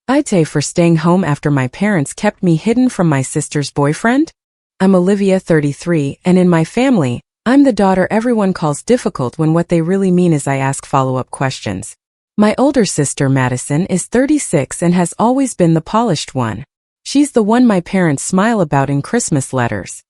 AITA for staying home after my parents kept me hidden from my sister's boyfriend? I'm Olivia, 33, and in my family, I'm the daughter everyone calls difficult when what they really mean is I ask follow-up questions. My older sister, Madison, is 36 and has always been the polished one. She's the one my parents smile about in Christmas letters.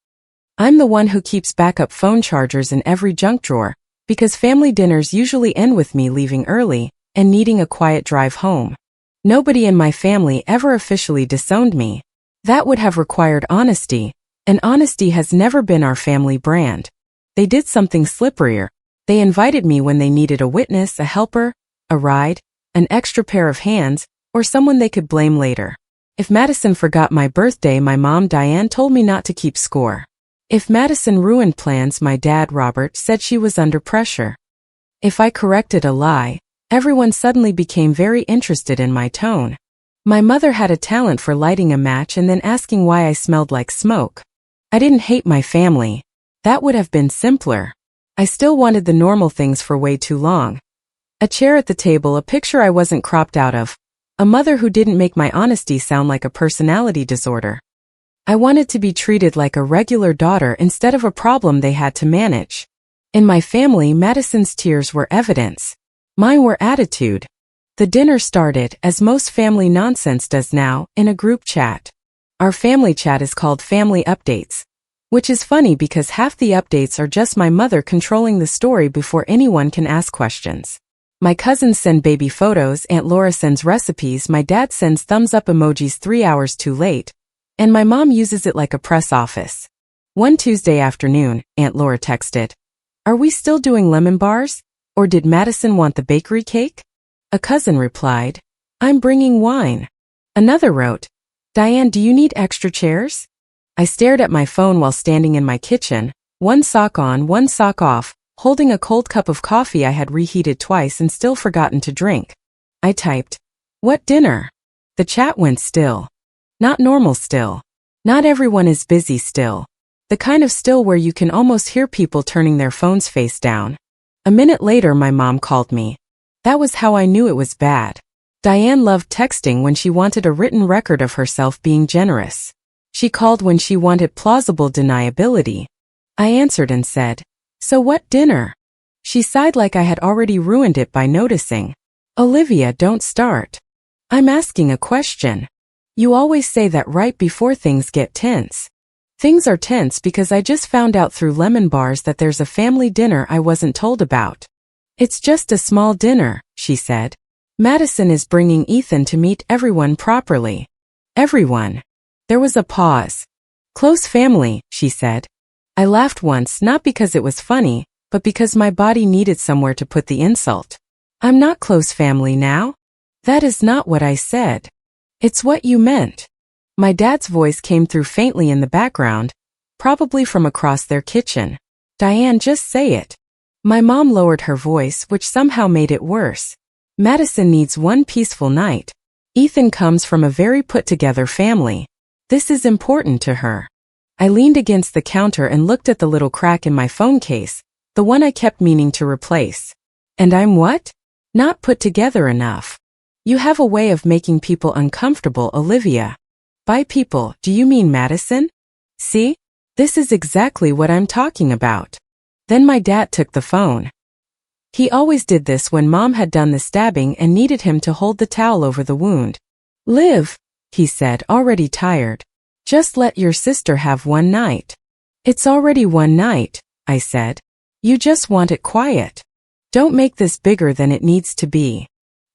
I'm the one who keeps backup phone chargers in every junk drawer, because family dinners usually end with me leaving early and needing a quiet drive home. Nobody in my family ever officially disowned me. That would have required honesty, and honesty has never been our family brand. They did something slipperier. They invited me when they needed a witness, a helper, a ride, an extra pair of hands, or someone they could blame later. If Madison forgot my birthday, my mom Diane told me not to keep score. If Madison ruined plans, my dad Robert said she was under pressure. If I corrected a lie, everyone suddenly became very interested in my tone. My mother had a talent for lighting a match and then asking why I smelled like smoke. I didn't hate my family. That would have been simpler. I still wanted the normal things for way too long. A chair at the table, a picture I wasn't cropped out of. A mother who didn't make my honesty sound like a personality disorder. I wanted to be treated like a regular daughter instead of a problem they had to manage. In my family, Madison's tears were evidence. Mine were attitude. The dinner started, as most family nonsense does now, in a group chat. Our family chat is called Family Updates, which is funny because half the updates are just my mother controlling the story before anyone can ask questions. My cousins send baby photos, Aunt Laura sends recipes, my dad sends thumbs up emojis 3 hours too late, and my mom uses it like a press office. One Tuesday afternoon, Aunt Laura texted, "Are we still doing lemon bars? Or did Madison want the bakery cake?" A cousin replied, "I'm bringing wine." Another wrote, "Diane, do you need extra chairs?" I stared at my phone while standing in my kitchen, one sock on, one sock off, holding a cold cup of coffee I had reheated twice and still forgotten to drink. I typed, "What dinner?" The chat went still. Not normal still. Not everyone is busy still. The kind of still where you can almost hear people turning their phones face down. A minute later, my mom called me. That was how I knew it was bad. Diane loved texting when she wanted a written record of herself being generous. She called when she wanted plausible deniability. I answered and said, "So what dinner?" She sighed like I had already ruined it by noticing. "Olivia, don't start. I'm asking a question. You always say that right before things get tense." Things are tense because I just found out through lemon bars that there's a family dinner I wasn't told about. "It's just a small dinner," she said. "Madison is bringing Ethan to meet everyone properly." Everyone. There was a pause. "Close family," she said. I laughed once, not because it was funny, but because my body needed somewhere to put the insult. "I'm not close family now." "That is not what I said." "It's what you meant." My dad's voice came through faintly in the background, probably from across their kitchen. "Diane, just say it." My mom lowered her voice, which somehow made it worse. "Madison needs one peaceful night. Ethan comes from a very put-together family. This is important to her." I leaned against the counter and looked at the little crack in my phone case, the one I kept meaning to replace. "And I'm what? Not put together enough. You have a way of making people uncomfortable, Olivia." "By people, do you mean Madison?" "See? This is exactly what I'm talking about." Then my dad took the phone. He always did this when Mom had done the stabbing and needed him to hold the towel over the wound. "Liv," he said, already tired. "Just let your sister have one night." "It's already one night," I said. "You just want it quiet. Don't make this bigger than it needs to be.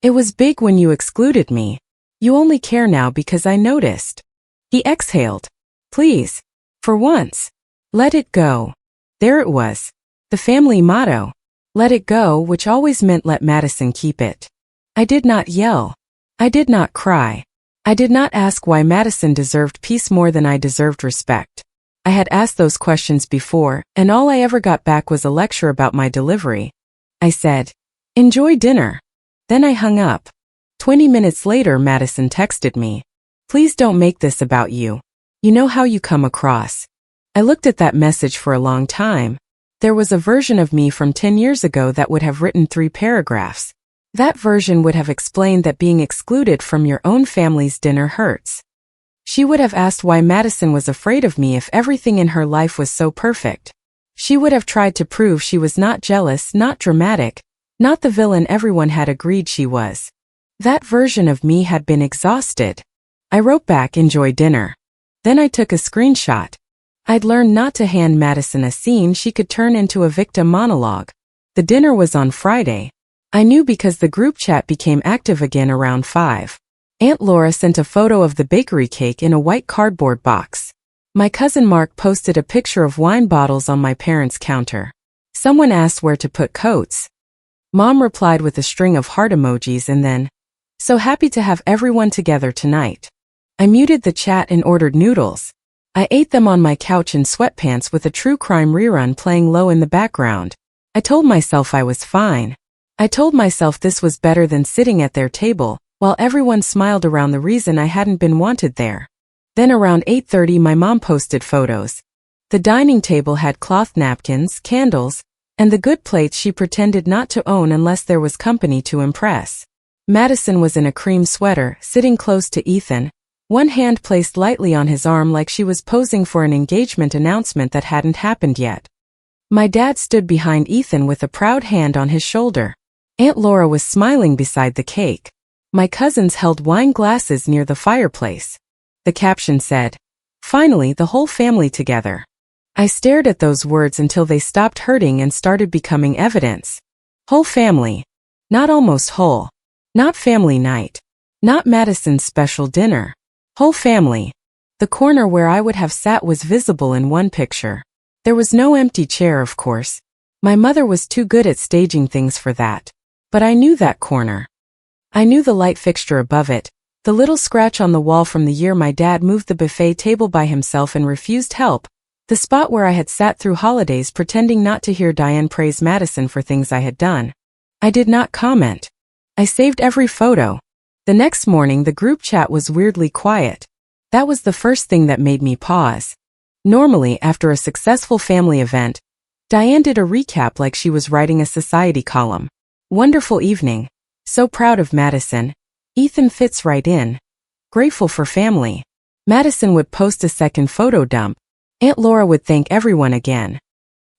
It was big when you excluded me. You only care now because I noticed." He exhaled. "Please. For once. Let it go." There it was. The family motto. Let it go, which always meant let Madison keep it. I did not yell. I did not cry. I did not ask why Madison deserved peace more than I deserved respect. I had asked those questions before, and all I ever got back was a lecture about my delivery. I said, "Enjoy dinner." Then I hung up. 20 minutes later, Madison texted me. "Please don't make this about you. You know how you come across." I looked at that message for a long time. There was a version of me from 10 years ago that would have written 3 paragraphs. That version would have explained that being excluded from your own family's dinner hurts. She would have asked why Madison was afraid of me if everything in her life was so perfect. She would have tried to prove she was not jealous, not dramatic, not the villain everyone had agreed she was. That version of me had been exhausted. I wrote back, "Enjoy dinner." Then I took a screenshot. I'd learned not to hand Madison a scene she could turn into a victim monologue. The dinner was on Friday. I knew because the group chat became active again around 5. Aunt Laura sent a photo of the bakery cake in a white cardboard box. My cousin Mark posted a picture of wine bottles on my parents' counter. Someone asked where to put coats. Mom replied with a string of heart emojis and then, "So happy to have everyone together tonight." I muted the chat and ordered noodles. I ate them on my couch in sweatpants with a true crime rerun playing low in the background. I told myself I was fine. I told myself this was better than sitting at their table, while everyone smiled around the reason I hadn't been wanted there. Then around 8:30 my mom posted photos. The dining table had cloth napkins, candles, and the good plates she pretended not to own unless there was company to impress. Madison was in a cream sweater, sitting close to Ethan, one hand placed lightly on his arm like she was posing for an engagement announcement that hadn't happened yet. My dad stood behind Ethan with a proud hand on his shoulder. Aunt Laura was smiling beside the cake. My cousins held wine glasses near the fireplace. The caption said, "Finally, the whole family together." I stared at those words until they stopped hurting and started becoming evidence. Whole family. Not almost whole. Not family night. Not Madison's special dinner. Whole family. The corner where I would have sat was visible in one picture. There was no empty chair, of course. My mother was too good at staging things for that. But I knew that corner. I knew the light fixture above it, the little scratch on the wall from the year my dad moved the buffet table by himself and refused help, the spot where I had sat through holidays pretending not to hear Diane praise Madison for things I had done. I did not comment. I saved every photo. The next morning the group chat was weirdly quiet. That was the first thing that made me pause. Normally, after a successful family event, Diane did a recap like she was writing a society column. "Wonderful evening. So proud of Madison. Ethan fits right in. Grateful for family." Madison would post a second photo dump. Aunt Laura would thank everyone again.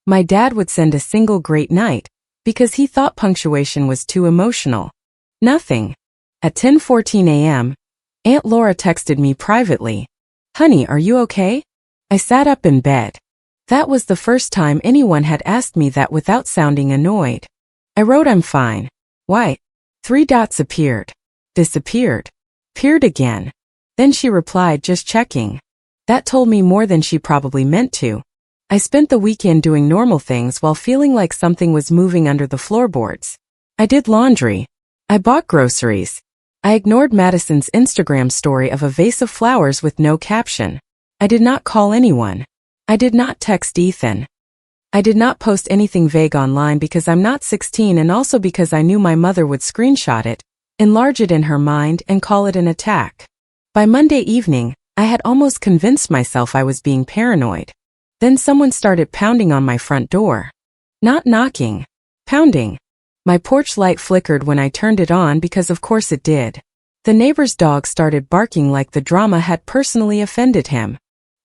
My dad would send a single "great night" because he thought punctuation was too emotional. Nothing. At 10:14 a.m., Aunt Laura texted me privately, "Honey, are you okay?" I sat up in bed. That was the first time anyone had asked me that without sounding annoyed. I wrote, "I'm fine." "Why?" 3 dots appeared. Disappeared. Appeared again. Then she replied, "Just checking." That told me more than she probably meant to. I spent the weekend doing normal things while feeling like something was moving under the floorboards. I did laundry. I bought groceries. I ignored Madison's Instagram story of a vase of flowers with no caption. I did not call anyone. I did not text Ethan. I did not post anything vague online because I'm not 16 and also because I knew my mother would screenshot it, enlarge it in her mind, and call it an attack. By Monday evening, I had almost convinced myself I was being paranoid. Then someone started pounding on my front door. Not knocking. Pounding. My porch light flickered when I turned it on because of course it did. The neighbor's dog started barking like the drama had personally offended him.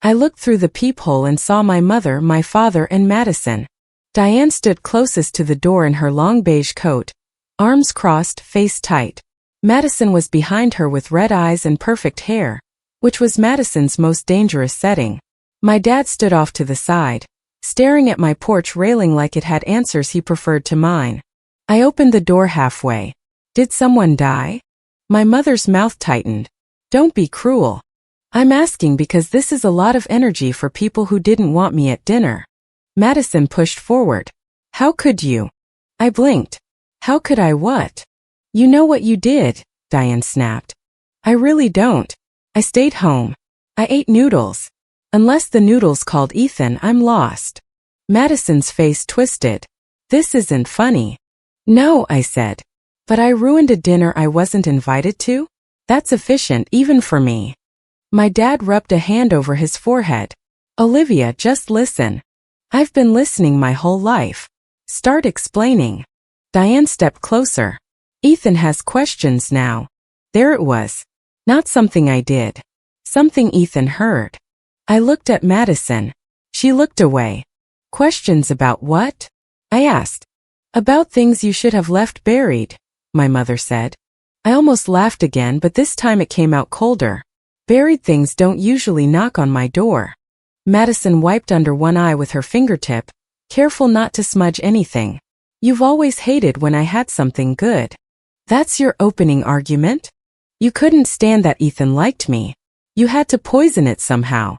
I looked through the peephole and saw my mother, my father, and Madison. Diane stood closest to the door in her long beige coat, arms crossed, face tight. Madison was behind her with red eyes and perfect hair, which was Madison's most dangerous setting. My dad stood off to the side, staring at my porch railing like it had answers he preferred to mine. I opened the door halfway. "Did someone die?" My mother's mouth tightened. "Don't be cruel. I'm asking because this is a lot of energy for people who didn't want me at dinner." Madison pushed forward. "How could you?" I blinked. "How could I what?" "You know what you did," Diane snapped. "I really don't. I stayed home. I ate noodles. Unless the noodles called Ethan, I'm lost." Madison's face twisted. "This isn't funny." "No," I said. "But I ruined a dinner I wasn't invited to? That's efficient even for me." My dad rubbed a hand over his forehead. "Olivia, just listen. I've been listening my whole life. Start explaining." Diane stepped closer. Ethan has questions now. There it was. Not something I did. Something Ethan heard. I looked at Madison. She looked away. Questions about what? I asked. About things you should have left buried, my mother said. I almost laughed again, but this time it came out colder. Buried things don't usually knock on my door. Madison wiped under one eye with her fingertip, careful not to smudge anything. You've always hated when I had something good. That's your opening argument? You couldn't stand that Ethan liked me. You had to poison it somehow.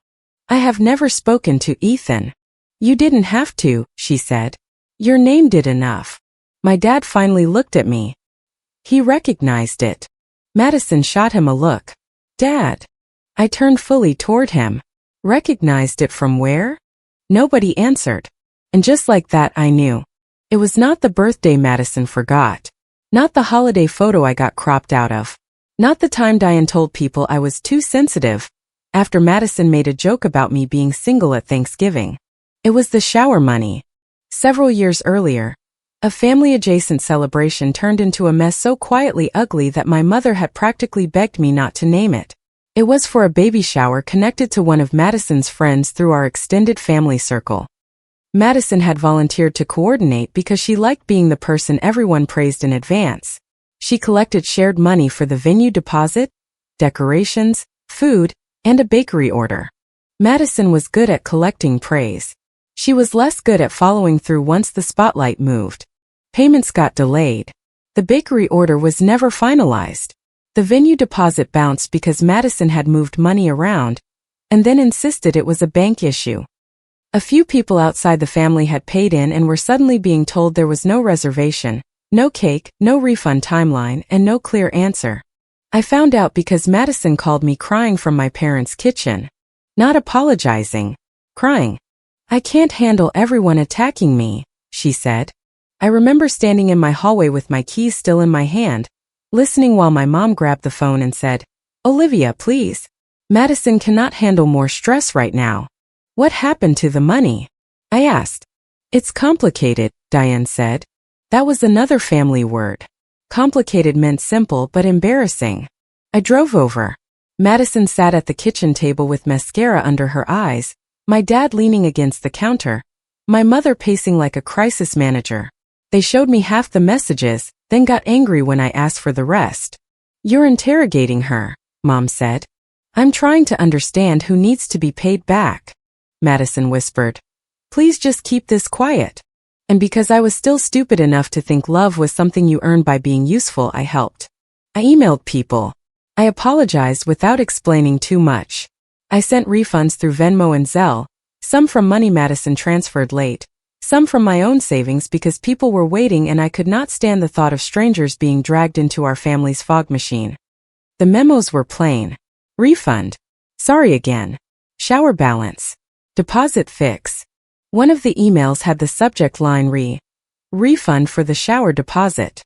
I have never spoken to Ethan. You didn't have to, she said. Your name did enough. My dad finally looked at me. He recognized it. Madison shot him a look. Dad. I turned fully toward him. Recognized it from where? Nobody answered. And just like that I knew. It was not the birthday Madison forgot. Not the holiday photo I got cropped out of. Not the time Diane told people I was too sensitive, after Madison made a joke about me being single at Thanksgiving. It was the shower money. Several years earlier, a family-adjacent celebration turned into a mess so quietly ugly that my mother had practically begged me not to name it. It was for a baby shower connected to one of Madison's friends through our extended family circle. Madison had volunteered to coordinate because she liked being the person everyone praised in advance. She collected shared money for the venue deposit, decorations, food, and a bakery order. Madison was good at collecting praise. She was less good at following through once the spotlight moved. Payments got delayed. The bakery order was never finalized. The venue deposit bounced because Madison had moved money around, and then insisted it was a bank issue. A few people outside the family had paid in and were suddenly being told there was no reservation, no cake, no refund timeline, and no clear answer. I found out because Madison called me crying from my parents' kitchen. Not apologizing. Crying. I can't handle everyone attacking me, she said. I remember standing in my hallway with my keys still in my hand, listening while my mom grabbed the phone and said, Olivia, please. Madison cannot handle more stress right now. What happened to the money? I asked. It's complicated, Diane said. That was another family word. Complicated meant simple but embarrassing. I drove over. Madison sat at the kitchen table with mascara under her eyes, my dad leaning against the counter, my mother pacing like a crisis manager. They showed me half the messages, then got angry when I asked for the rest. You're interrogating her, Mom said. I'm trying to understand who needs to be paid back, Madison whispered. Please just keep this quiet. And because I was still stupid enough to think love was something you earn by being useful, I helped. I emailed people. I apologized without explaining too much. I sent refunds through Venmo and Zelle, some from money Madison transferred late, some from my own savings because people were waiting and I could not stand the thought of strangers being dragged into our family's fog machine. The memos were plain. Refund. Sorry again. Shower balance. Deposit fix. One of the emails had the subject line refund for the shower deposit.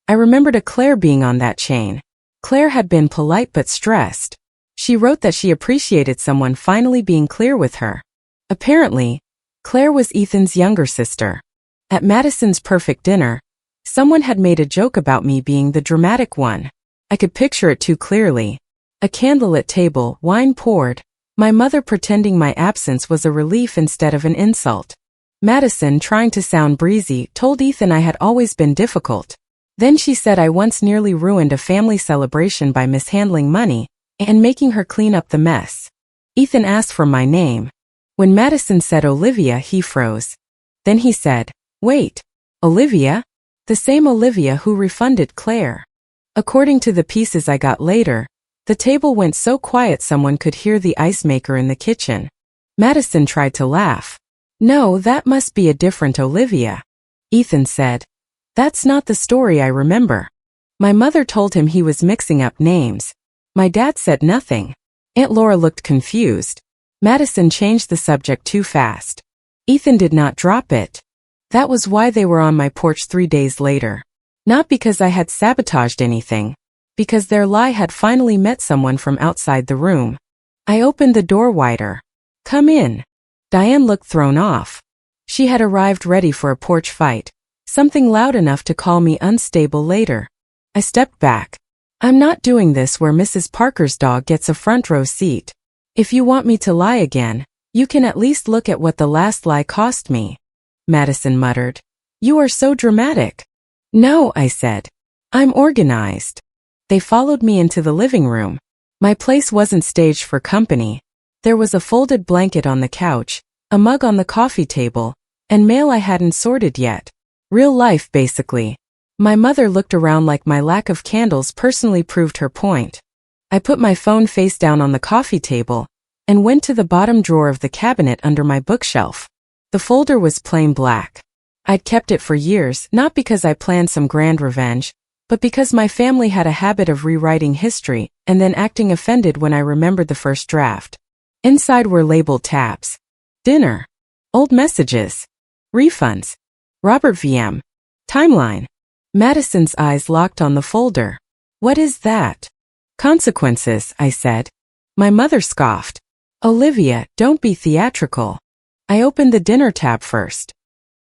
I remembered a Claire being on that chain. Claire had been polite but stressed. She wrote that she appreciated someone finally being clear with her. Apparently, Claire was Ethan's younger sister. At Madison's perfect dinner, someone had made a joke about me being the dramatic one. I could picture it too clearly. A candlelit table, wine poured, my mother pretending my absence was a relief instead of an insult. Madison, trying to sound breezy, told Ethan I had always been difficult. Then she said I once nearly ruined a family celebration by mishandling money and making her clean up the mess. Ethan asked for my name. When Madison said Olivia, he froze. Then he said, Wait, Olivia? The same Olivia who refunded Claire. According to the pieces I got later, the table went so quiet someone could hear the ice maker in the kitchen. Madison tried to laugh. No, that must be a different Olivia. Ethan said. That's not the story I remember. My mother told him he was mixing up names. My dad said nothing. Aunt Laura looked confused. Madison changed the subject too fast. Ethan did not drop it. That was why they were on my porch 3 days later. Not because I had sabotaged anything. Because their lie had finally met someone from outside the room. I opened the door wider. Come in. Diane looked thrown off. She had arrived ready for a porch fight, something loud enough to call me unstable later. I stepped back. I'm not doing this where Mrs. Parker's dog gets a front row seat. If you want me to lie again, you can at least look at what the last lie cost me. Madison muttered. You are so dramatic. No, I said. I'm organized. They followed me into the living room. My place wasn't staged for company. There was a folded blanket on the couch, a mug on the coffee table, and mail I hadn't sorted yet. Real life, basically. My mother looked around like my lack of candles personally proved her point. I put my phone face down on the coffee table and went to the bottom drawer of the cabinet under my bookshelf. The folder was plain black. I'd kept it for years, not because I planned some grand revenge, but because my family had a habit of rewriting history and then acting offended when I remembered the first draft. Inside were labeled tabs. Dinner. Old messages. Refunds. Robert VM. Timeline. Madison's eyes locked on the folder. What is that? Consequences, I said. My mother scoffed. Olivia, don't be theatrical. I opened the dinner tab first.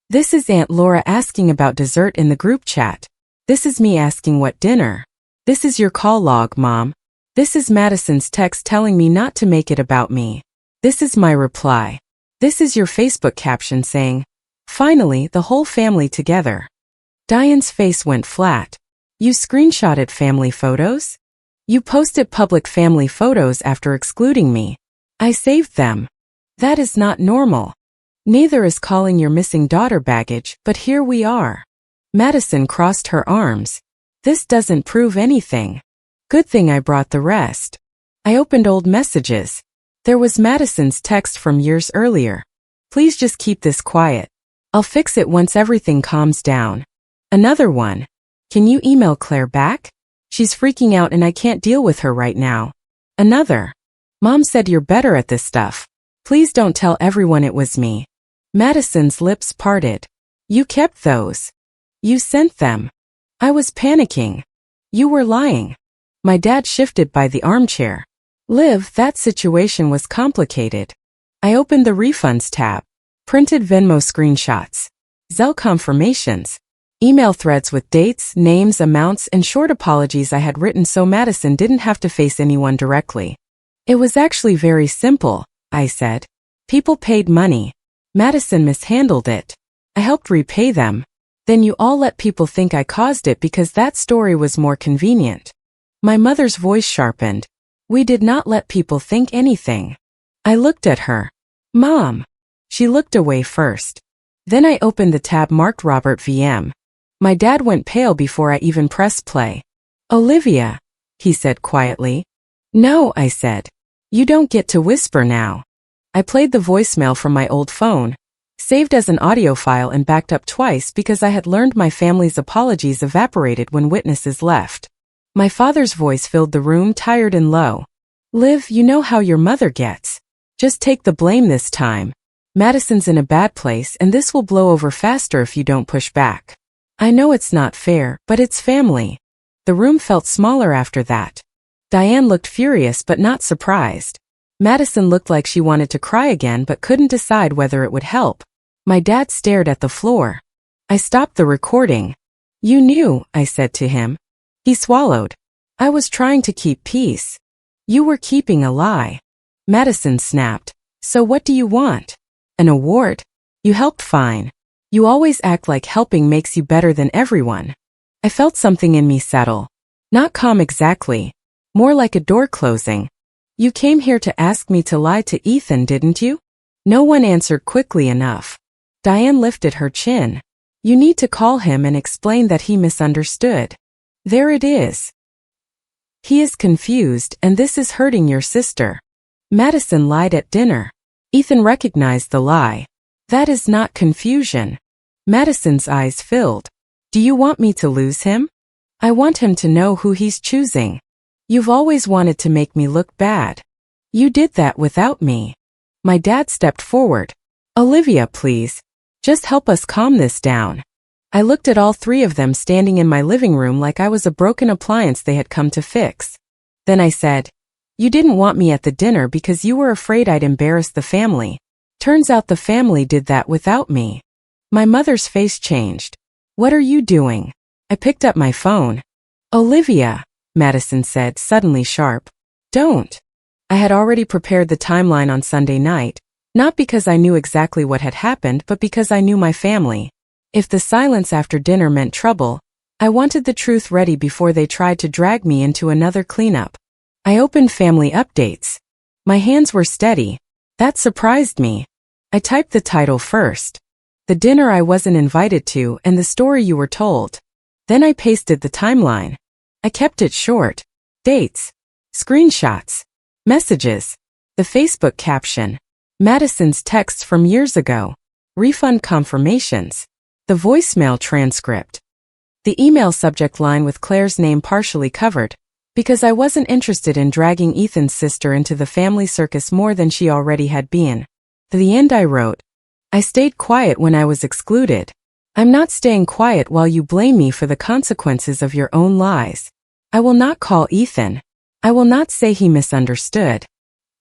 This is Aunt Laura asking about dessert in the group chat. This is me asking what dinner. This is your call log, Mom. This is Madison's text telling me not to make it about me. This is my reply. This is your Facebook caption saying, finally, the whole family together. Diane's face went flat. You screenshotted family photos? You posted public family photos after excluding me. I saved them. That is not normal. Neither is calling your missing daughter baggage, but here we are. Madison crossed her arms. This doesn't prove anything. Good thing I brought the rest. I opened old messages. There was Madison's text from years earlier. Please just keep this quiet. I'll fix it once everything calms down. Another one. Can you email Claire back? She's freaking out and I can't deal with her right now. Another. Mom said you're better at this stuff. Please don't tell everyone it was me. Madison's lips parted. You kept those. You sent them. I was panicking. You were lying. My dad shifted by the armchair. Liv, that situation was complicated. I opened the refunds tab. Printed Venmo screenshots. Zelle confirmations. Email threads with dates, names, amounts, and short apologies I had written so Madison didn't have to face anyone directly. It was actually very simple, I said. People paid money. Madison mishandled it. I helped repay them. Then you all let people think I caused it because that story was more convenient. My mother's voice sharpened. We did not let people think anything. I looked at her. Mom. She looked away first. Then I opened the tab marked Robert VM. My dad went pale before I even pressed play. Olivia, he said quietly. No, I said. You don't get to whisper now. I played the voicemail from my old phone, saved as an audio file and backed up twice because I had learned my family's apologies evaporated when witnesses left. My father's voice filled the room, tired and low. Liv, you know how your mother gets. Just take the blame this time. Madison's in a bad place and this will blow over faster if you don't push back. I know it's not fair, but it's family. The room felt smaller after that. Diane looked furious but not surprised. Madison looked like she wanted to cry again but couldn't decide whether it would help. My dad stared at the floor. I stopped the recording. You knew, I said to him. He swallowed. I was trying to keep peace. You were keeping a lie. Madison snapped. So what do you want? An award? You helped fine. You always act like helping makes you better than everyone. I felt something in me settle. Not calm exactly. More like a door closing. You came here to ask me to lie to Ethan, didn't you? No one answered quickly enough. Diane lifted her chin. You need to call him and explain that he misunderstood. There it is. He is confused and this is hurting your sister. Madison lied at dinner. Ethan recognized the lie. That is not confusion. Madison's eyes filled. Do you want me to lose him? I want him to know who he's choosing. You've always wanted to make me look bad. You did that without me. My dad stepped forward. Olivia, please. Just help us calm this down. I looked at all three of them standing in my living room like I was a broken appliance they had come to fix. Then I said, you didn't want me at the dinner because you were afraid I'd embarrass the family. Turns out the family did that without me. My mother's face changed. What are you doing? I picked up my phone. Olivia, Madison said, suddenly sharp. Don't. I had already prepared the timeline on Sunday night, not because I knew exactly what had happened but because I knew my family. If the silence after dinner meant trouble, I wanted the truth ready before they tried to drag me into another cleanup. I opened family updates. My hands were steady. That surprised me. I typed the title first. The dinner I wasn't invited to and the story you were told. Then I pasted the timeline. I kept it short. Dates. Screenshots. Messages. The Facebook caption. Madison's texts from years ago. Refund confirmations. The voicemail transcript. The email subject line with Claire's name partially covered, because I wasn't interested in dragging Ethan's sister into the family circus more than she already had been. To the end I wrote, I stayed quiet when I was excluded. I'm not staying quiet while you blame me for the consequences of your own lies. I will not call Ethan. I will not say he misunderstood.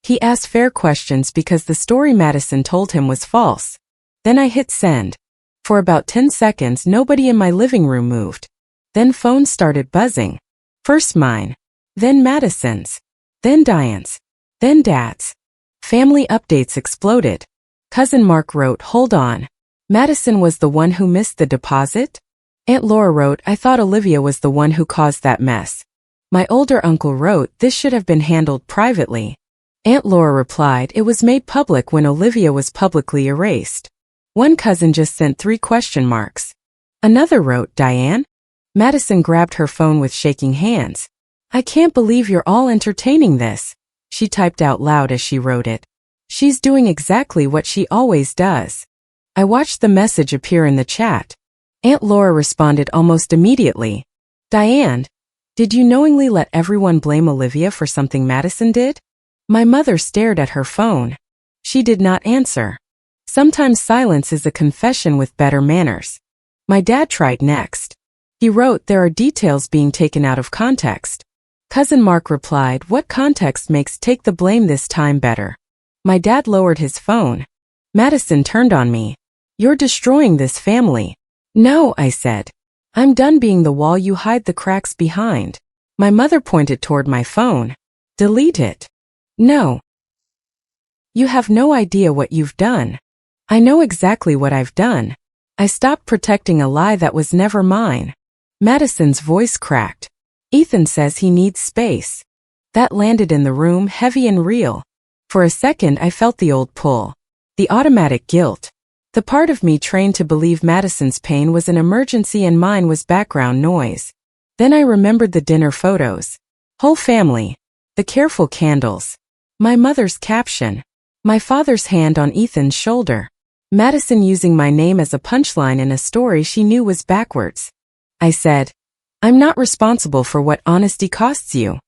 He asked fair questions because the story Madison told him was false. Then I hit send. For about 10 seconds nobody in my living room moved. Then phones started buzzing. First mine. Then Madison's. Then Diane's. Then Dad's. Family updates exploded. Cousin Mark wrote, hold on. Madison was the one who missed the deposit? Aunt Laura wrote, I thought Olivia was the one who caused that mess. My older uncle wrote, this should have been handled privately. Aunt Laura replied, it was made public when Olivia was publicly erased. One cousin just sent 3 question marks. Another wrote, Diane? Madison grabbed her phone with shaking hands. I can't believe you're all entertaining this. She typed out loud as she wrote it. She's doing exactly what she always does. I watched the message appear in the chat. Aunt Laura responded almost immediately. Diane, did you knowingly let everyone blame Olivia for something Madison did? My mother stared at her phone. She did not answer. Sometimes silence is a confession with better manners. My dad tried next. He wrote, there are details being taken out of context. Cousin Mark replied, what context makes take the blame this time better? My dad lowered his phone. Madison turned on me. You're destroying this family. No, I said. I'm done being the wall you hide the cracks behind. My mother pointed toward my phone. Delete it. No. You have no idea what you've done. I know exactly what I've done. I stopped protecting a lie that was never mine. Madison's voice cracked. Ethan says he needs space. That landed in the room heavy and real. For a second I felt the old pull. The automatic guilt. The part of me trained to believe Madison's pain was an emergency and mine was background noise. Then I remembered the dinner photos. Whole family. The careful candles. My mother's caption. My father's hand on Ethan's shoulder. Madison using my name as a punchline in a story she knew was backwards. I said, I'm not responsible for what honesty costs you.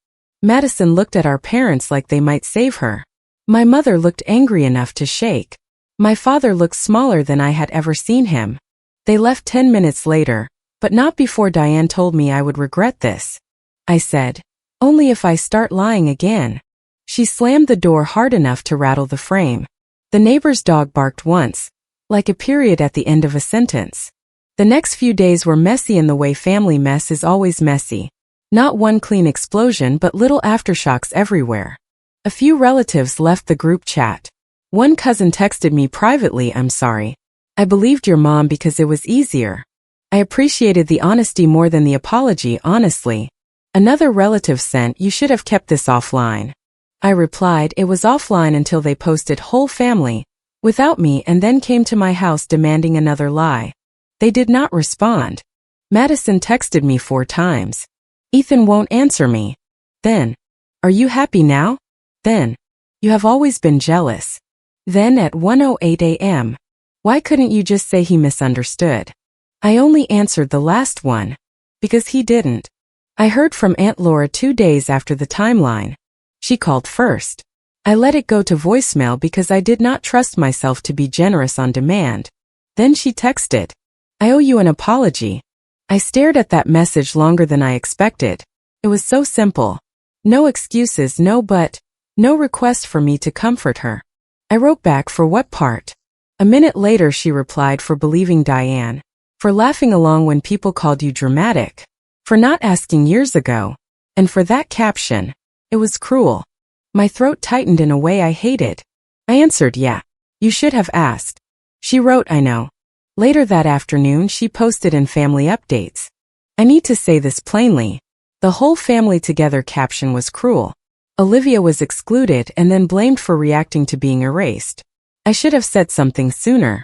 Madison looked at our parents like they might save her. My mother looked angry enough to shake. My father looked smaller than I had ever seen him. They left 10 minutes later, but not before Diane told me I would regret this. I said, only if I start lying again. She slammed the door hard enough to rattle the frame. The neighbor's dog barked once, like a period at the end of a sentence. The next few days were messy in the way family mess is always messy. Not one clean explosion but little aftershocks everywhere. A few relatives left the group chat. One cousin texted me privately, I'm sorry. I believed your mom because it was easier. I appreciated the honesty more than the apology, honestly. Another relative sent, you should have kept this offline. I replied, it was offline until they posted whole family, without me, and then came to my house demanding another lie. They did not respond. Madison texted me 4 times. Ethan won't answer me. Then, are you happy now? Then, you have always been jealous. Then at 1:08 a.m. Why couldn't you just say he misunderstood? I only answered the last one. Because he didn't. I heard from Aunt Laura 2 days after the timeline. She called first. I let it go to voicemail because I did not trust myself to be generous on demand. Then she texted, I owe you an apology. I stared at that message longer than I expected. It was so simple. No excuses, no but, no request for me to comfort her. I wrote back, for what part? A minute later she replied, for believing Diane. For laughing along when people called you dramatic. For not asking years ago. And for that caption. It was cruel. My throat tightened in a way I hated. I answered, yeah. You should have asked. She wrote, I know. Later that afternoon she posted in Family Updates. I need to say this plainly. The whole family together caption was cruel. Olivia was excluded and then blamed for reacting to being erased. I should have said something sooner.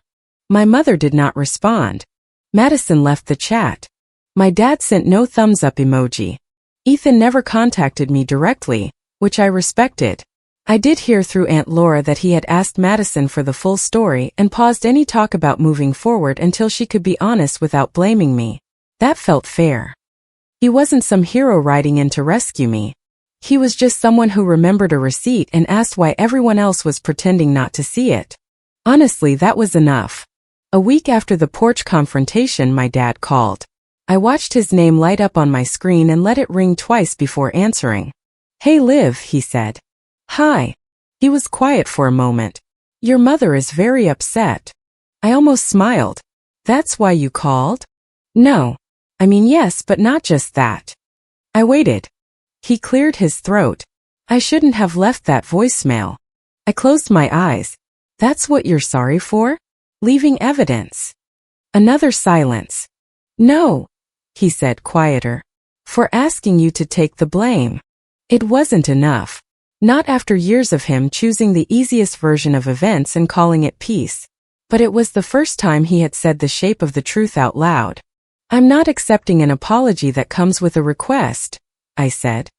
My mother did not respond. Madison left the chat. My dad sent no thumbs up emoji. Ethan never contacted me directly, which I respected. I did hear through Aunt Laura that he had asked Madison for the full story and paused any talk about moving forward until she could be honest without blaming me. That felt fair. He wasn't some hero riding in to rescue me. He was just someone who remembered a receipt and asked why everyone else was pretending not to see it. Honestly, that was enough. A week after the porch confrontation, my dad called. I watched his name light up on my screen and let it ring twice before answering. Hey Liv, he said. Hi. He was quiet for a moment. Your mother is very upset. I almost smiled. That's why you called? No. I mean yes, but not just that. I waited. He cleared his throat. I shouldn't have left that voicemail. I closed my eyes. That's what you're sorry for? Leaving evidence. Another silence. No, he said quieter. For asking you to take the blame. It wasn't enough. Not after years of him choosing the easiest version of events and calling it peace. But it was the first time he had said the shape of the truth out loud. I'm not accepting an apology that comes with a request, I said.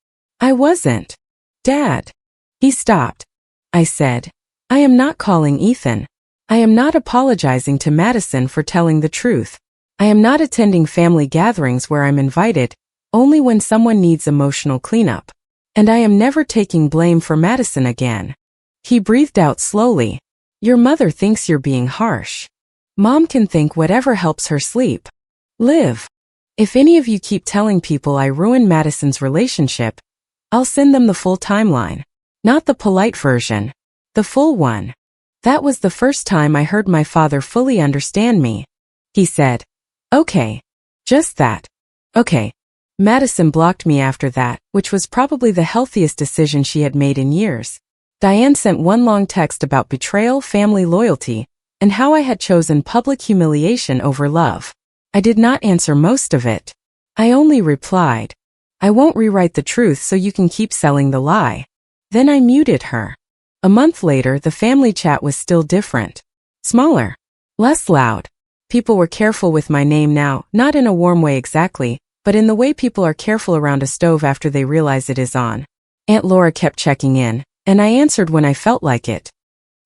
I wasn't. Dad. He stopped. I said, I am not calling Ethan. I am not apologizing to Madison for telling the truth. I am not attending family gatherings where I'm invited, only when someone needs emotional cleanup. And I am never taking blame for Madison again. He breathed out slowly. Your mother thinks you're being harsh. Mom can think whatever helps her sleep. Liv. If any of you keep telling people I ruined Madison's relationship, I'll send them the full timeline. Not the polite version. The full one. That was the first time I heard my father fully understand me. He said, okay. Just that. Okay. Madison blocked me after that, which was probably the healthiest decision she had made in years. Diane sent one long text about betrayal, family loyalty, and how I had chosen public humiliation over love. I did not answer most of it. I only replied, I won't rewrite the truth so you can keep selling the lie. Then I muted her. A month later, the family chat was still different. Smaller. Less loud. People were careful with my name now, not in a warm way exactly, but in the way people are careful around a stove after they realize it is on. Aunt Laura kept checking in, and I answered when I felt like it.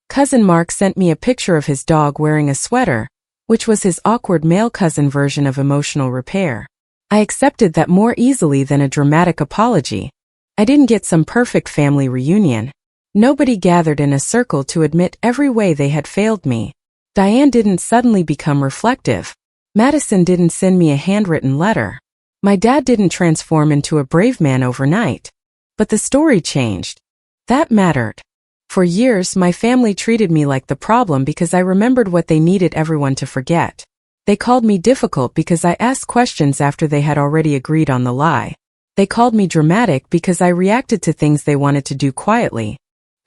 Cousin Mark sent me a picture of his dog wearing a sweater, which was his awkward male cousin version of emotional repair. I accepted that more easily than a dramatic apology. I didn't get some perfect family reunion. Nobody gathered in a circle to admit every way they had failed me. Diane didn't suddenly become reflective. Madison didn't send me a handwritten letter. My dad didn't transform into a brave man overnight. But the story changed. That mattered. For years, my family treated me like the problem because I remembered what they needed everyone to forget. They called me difficult because I asked questions after they had already agreed on the lie. They called me dramatic because I reacted to things they wanted to do quietly.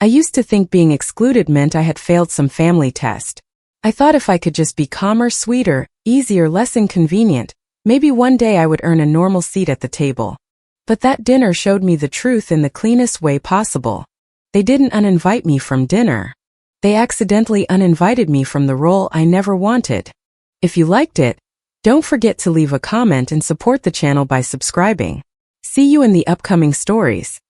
I used to think being excluded meant I had failed some family test. I thought if I could just be calmer, sweeter, easier, less inconvenient, maybe one day I would earn a normal seat at the table. But that dinner showed me the truth in the cleanest way possible. They didn't uninvite me from dinner. They accidentally uninvited me from the role I never wanted. If you liked it, don't forget to leave a comment and support the channel by subscribing. See you in the upcoming stories.